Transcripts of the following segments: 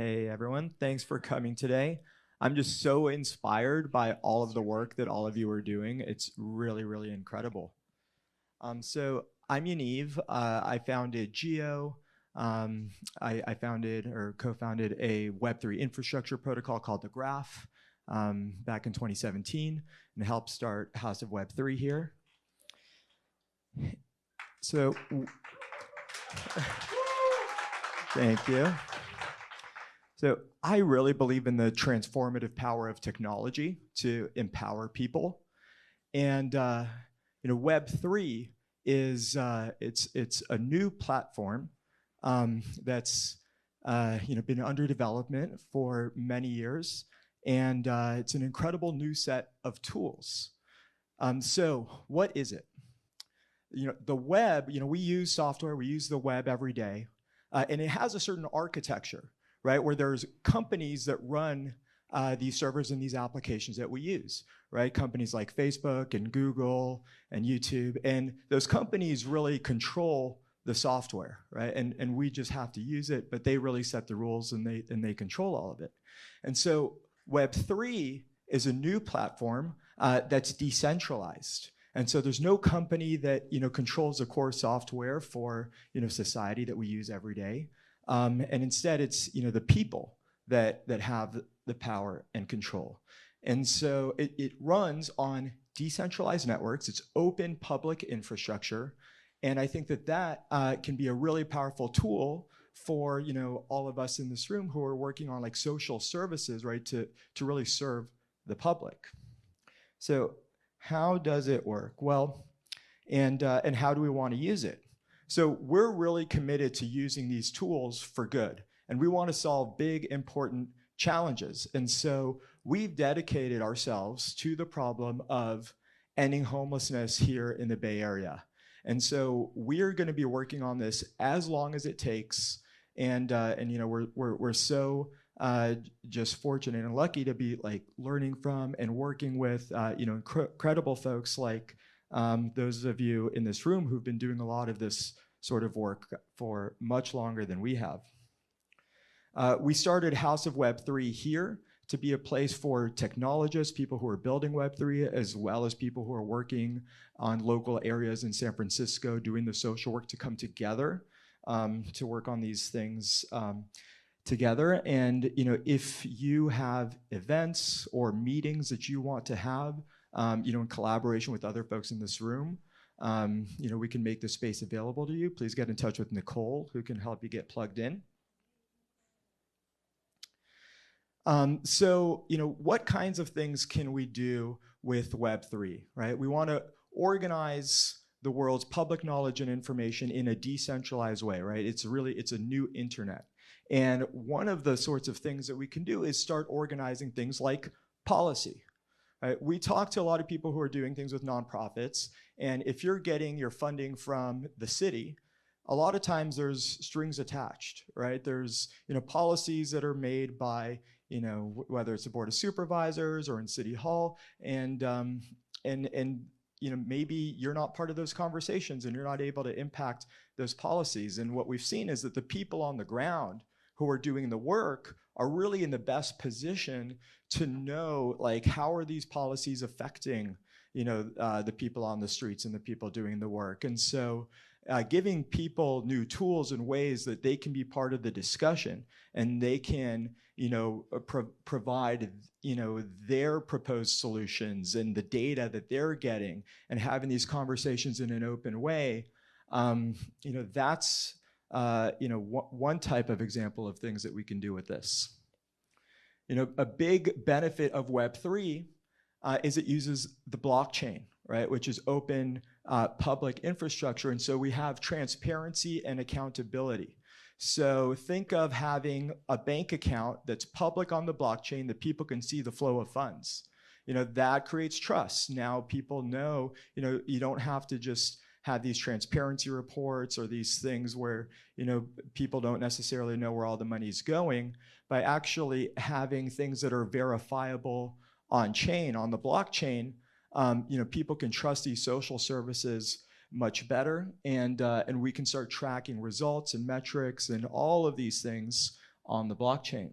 Hey everyone, thanks for coming today. I'm just so inspired by all of the work that all of you are doing. It's really, really incredible. So I'm Yaniv. I founded Geo. I founded or co-founded a Web3 infrastructure protocol called the Graph back in 2017 and helped start House of Web3 here. So thank you. So I really believe in the transformative power of technology to empower people, and Web3 is it's a new platform that's been under development for many years, and it's an incredible new set of tools. So what is it? The web. We use software. We use the web every day, and it has a certain architecture, right? Where there's companies that run these servers and these applications that we use, right? Companies like Facebook and Google and YouTube, and those companies really control the software, right? And we just have to use it, but they really set the rules and they control all of it. And so Web3 is a new platform that's decentralized. And so there's no company that controls the core software for society that we use every day. And instead, it's the people that have the power and control. And so it runs on decentralized networks. It's open public infrastructure. And I think that can be a really powerful tool for all of us in this room who are working on like social services, right, to really serve the public. So how does it work? Well, and how do we want to use it? So we're really committed to using these tools for good, and we want to solve big, important challenges. And so we've dedicated ourselves to the problem of ending homelessness here in the Bay Area. And so we're going to be working on this as long as it takes. And we're so just fortunate and lucky to be like learning from and working with incredible folks like those of you in this room who've been doing a lot of this sort of work for much longer than we have. We started House of Web3 here to be a place for technologists, people who are building Web3, as well as people who are working on local areas in San Francisco, doing the social work to come together to work on these things together. And if you have events or meetings that you want to have, in collaboration with other folks in this room, we can make this space available to you. Please get in touch with Nicole, who can help you get plugged in. What kinds of things can we do with Web3, right? We want to organize the world's public knowledge and information in a decentralized way, right? It's a new internet. And one of the sorts of things that we can do is start organizing things like policy. Right? We talk to a lot of people who are doing things with nonprofits, and if you're getting your funding from the city, a lot of times there's strings attached, right? There's policies that are made by whether it's the board of supervisors or in City Hall, and maybe you're not part of those conversations and you're not able to impact those policies. And what we've seen is that the people on the ground who are doing the work are really in the best position to know, like, how are these policies affecting, the people on the streets and the people doing the work. And so giving people new tools and ways that they can be part of the discussion and they can, provide, their proposed solutions and the data that they're getting and having these conversations in an open way, that's one type of example of things that we can do with this. A big benefit of Web3 is it uses the blockchain, right, which is open public infrastructure. And so we have transparency and accountability. So think of having a bank account that's public on the blockchain that people can see the flow of funds. That creates trust. Now people know, you don't have to just have these transparency reports or these things where people don't necessarily know where all the money is going. By actually having things that are verifiable on chain, on the blockchain, people can trust these social services much better, and we can start tracking results and metrics and all of these things on the blockchain.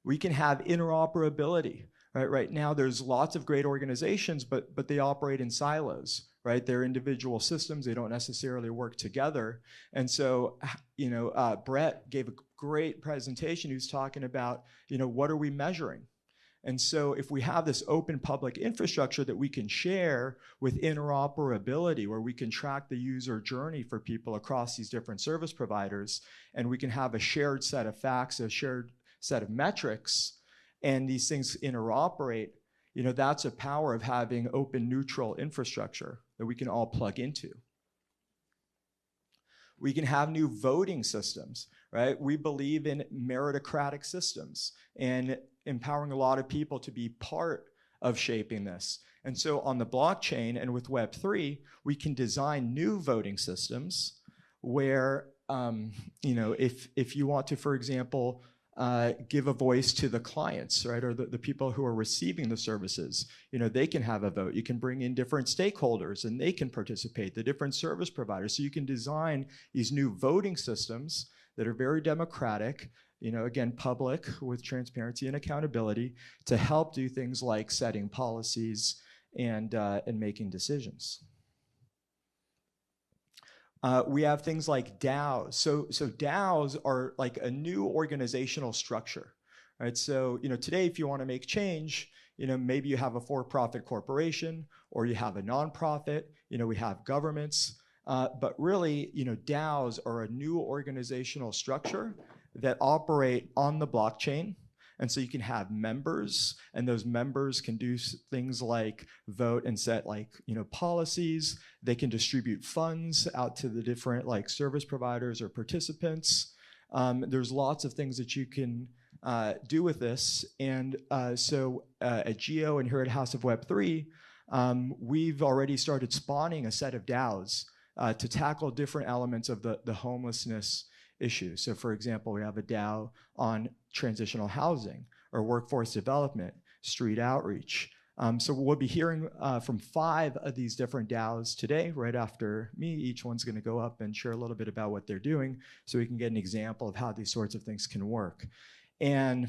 We can have interoperability. Right now, there's lots of great organizations, but they operate in silos. Right, they're individual systems. They don't necessarily work together. And so, Brett gave a great presentation. He was talking about, what are we measuring? And so if we have this open public infrastructure that we can share with interoperability, where we can track the user journey for people across these different service providers, and we can have a shared set of facts, a shared set of metrics, and these things interoperate, that's a power of having open, neutral infrastructure that we can all plug into. We can have new voting systems, right? We believe in meritocratic systems and empowering a lot of people to be part of shaping this. And so on the blockchain and with Web3, we can design new voting systems where, if you want to, for example, give a voice to the clients, right, or the people who are receiving the services. They can have a vote. You can bring in different stakeholders and they can participate, the different service providers. So you can design these new voting systems that are very democratic, again, public with transparency and accountability to help do things like setting policies and making decisions. We have things like DAOs. So DAOs are like a new organizational structure, right? So today, if you want to make change, maybe you have a for-profit corporation or you have a nonprofit. We have governments, but really, DAOs are a new organizational structure that operate on the blockchain. And so you can have members, and those members can do things like vote and set policies. They can distribute funds out to the different service providers or participants. There's lots of things that you can do with this. And so at Geo and here at House of Web3, we've already started spawning a set of DAOs to tackle different elements of the homelessness issue. So for example, we have a DAO on transitional housing or workforce development, street outreach. So we'll be hearing from 5 of these different DAOs today, right after me. Each one's gonna go up and share a little bit about what they're doing so we can get an example of how these sorts of things can work. And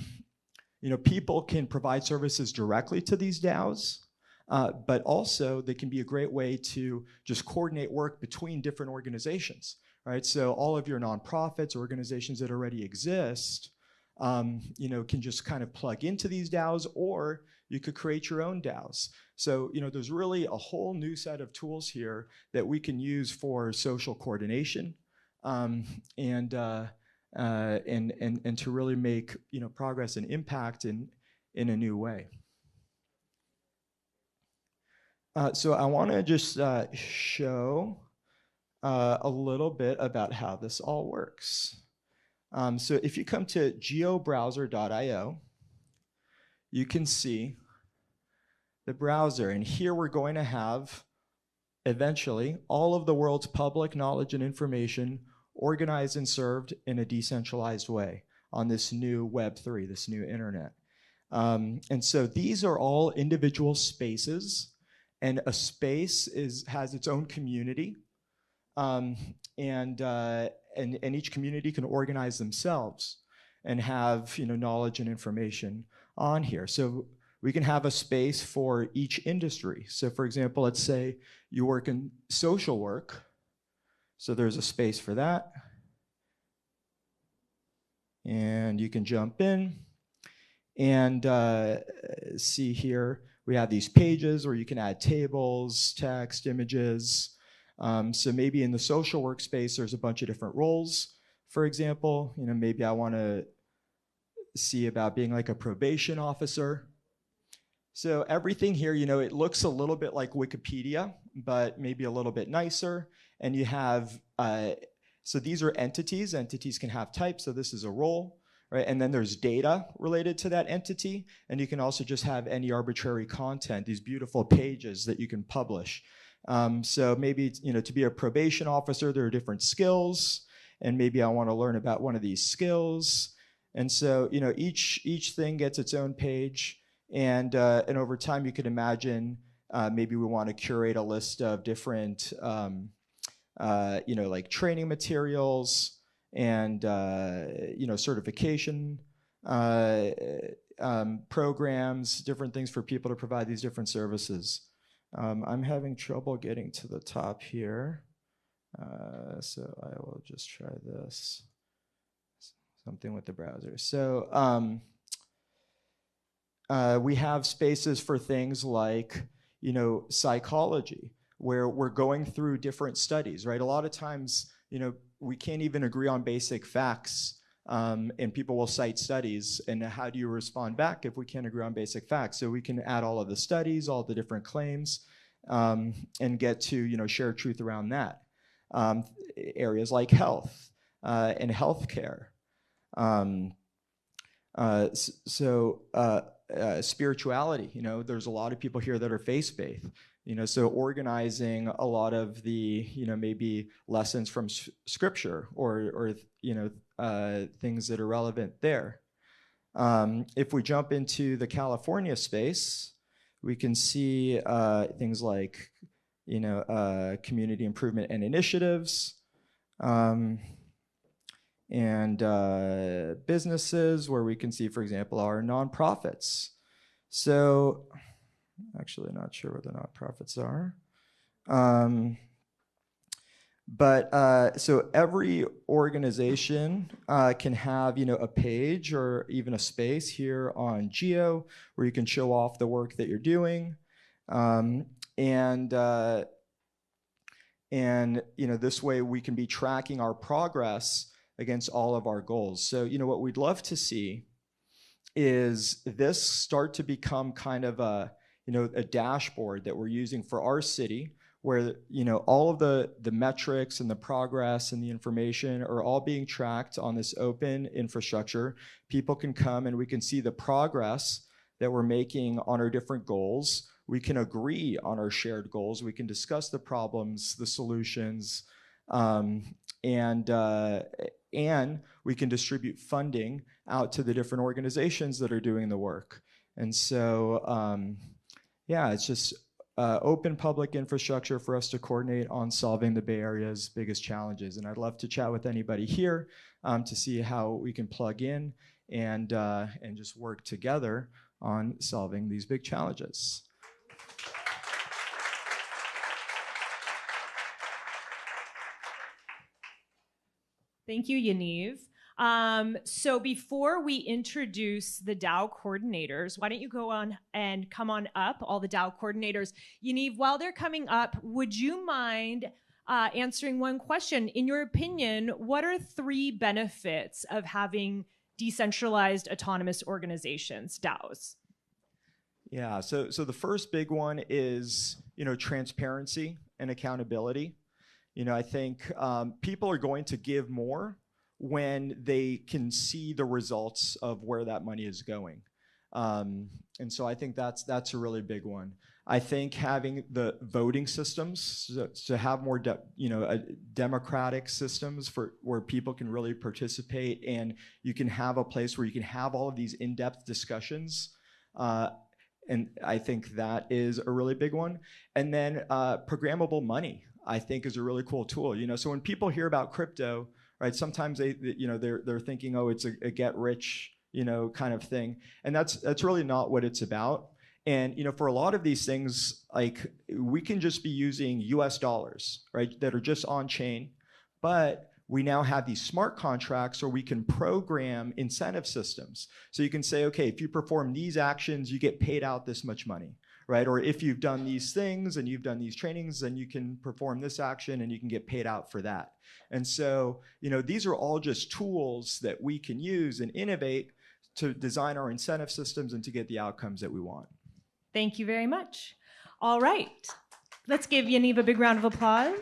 people can provide services directly to these DAOs, but also they can be a great way to just coordinate work between different organizations. Right, so all of your nonprofits, organizations that already exist, can just kind of plug into these DAOs, or you could create your own DAOs. So there's really a whole new set of tools here that we can use for social coordination, and to really make progress and impact in a new way. So I want to just show a little bit about how this all works. So if you come to geobrowser.io, you can see the browser. And here we're going to have, eventually, all of the world's public knowledge and information organized and served in a decentralized way on this new Web3, this new internet. And so these are all individual spaces, and a space has its own community. And each community can organize themselves and have knowledge and information on here. So we can have a space for each industry. So for example, let's say you work in social work. So there's a space for that. And you can jump in and see here, we have these pages where you can add tables, text, images. So maybe in the social workspace, there's a bunch of different roles. For example, maybe I want to see about being like a probation officer. So everything here, it looks a little bit like Wikipedia, but maybe a little bit nicer. And you have, so these are entities. Entities can have types, so this is a role, right? And then there's data related to that entity. And you can also just have any arbitrary content, these beautiful pages that you can publish. So maybe, to be a probation officer, there are different skills, and maybe I want to learn about one of these skills. And so, each thing gets its own page, and over time, you could imagine maybe we want to curate a list of different, like training materials, and certification programs, different things for people to provide these different services. I'm having trouble getting to the top here, so I will just try this. Something with the browser. So we have spaces for things like, psychology, where we're going through different studies, right? A lot of times, we can't even agree on basic facts, and people will cite studies, and how do you respond back if we can't agree on basic facts? So we can add all of the studies, all the different claims, and get to, share truth around that. Areas like health and healthcare. Spirituality, there's a lot of people here that are faith-based, so organizing a lot of the, maybe lessons from scripture or things that are relevant there. If we jump into the California space, we can see things like, community improvement and initiatives, and businesses, where we can see, for example, our nonprofits. So, actually not sure what the nonprofits are. So every organization can have, a page or even a space here on Geo where you can show off the work that you're doing. This way we can be tracking our progress against all of our goals. So, what we'd love to see is this start to become kind of a dashboard that we're using for our city, where, all of the metrics and the progress and the information are all being tracked on this open infrastructure. People can come and we can see the progress that we're making on our different goals. We can agree on our shared goals. We can discuss the problems, the solutions, and we can distribute funding out to the different organizations that are doing the work. And so, it's just open public infrastructure for us to coordinate on solving the Bay Area's biggest challenges. And I'd love to chat with anybody here to see how we can plug in and just work together on solving these big challenges. Thank you, Yaniv. So before we introduce the DAO coordinators, why don't you go on and come on up, all the DAO coordinators. Yaniv, while they're coming up, would you mind answering one question? In your opinion, what are 3 benefits of having decentralized autonomous organizations, DAOs? Yeah, so the first big one is, transparency and accountability. I think people are going to give more when they can see the results of where that money is going. And so I think that's a really big one. I think having the voting systems, to have more democratic systems where people can really participate, and you can have a place where you can have all of these in-depth discussions. And I think that is a really big one. And then programmable money, I think, is a really cool tool. So when people hear about crypto, right, sometimes they're thinking, oh, it's a get rich, kind of thing, and that's really not what it's about. And for a lot of these things, like, we can just be using US dollars, right, that are just on chain, but we now have these smart contracts where we can program incentive systems. So you can say, okay, if you perform these actions, you get paid out this much money, right? Or if you've done these things and you've done these trainings, then you can perform this action and you can get paid out for that. And so, these are all just tools that we can use and innovate to design our incentive systems and to get the outcomes that we want. Thank you very much. All right, let's give Yaniv a big round of applause.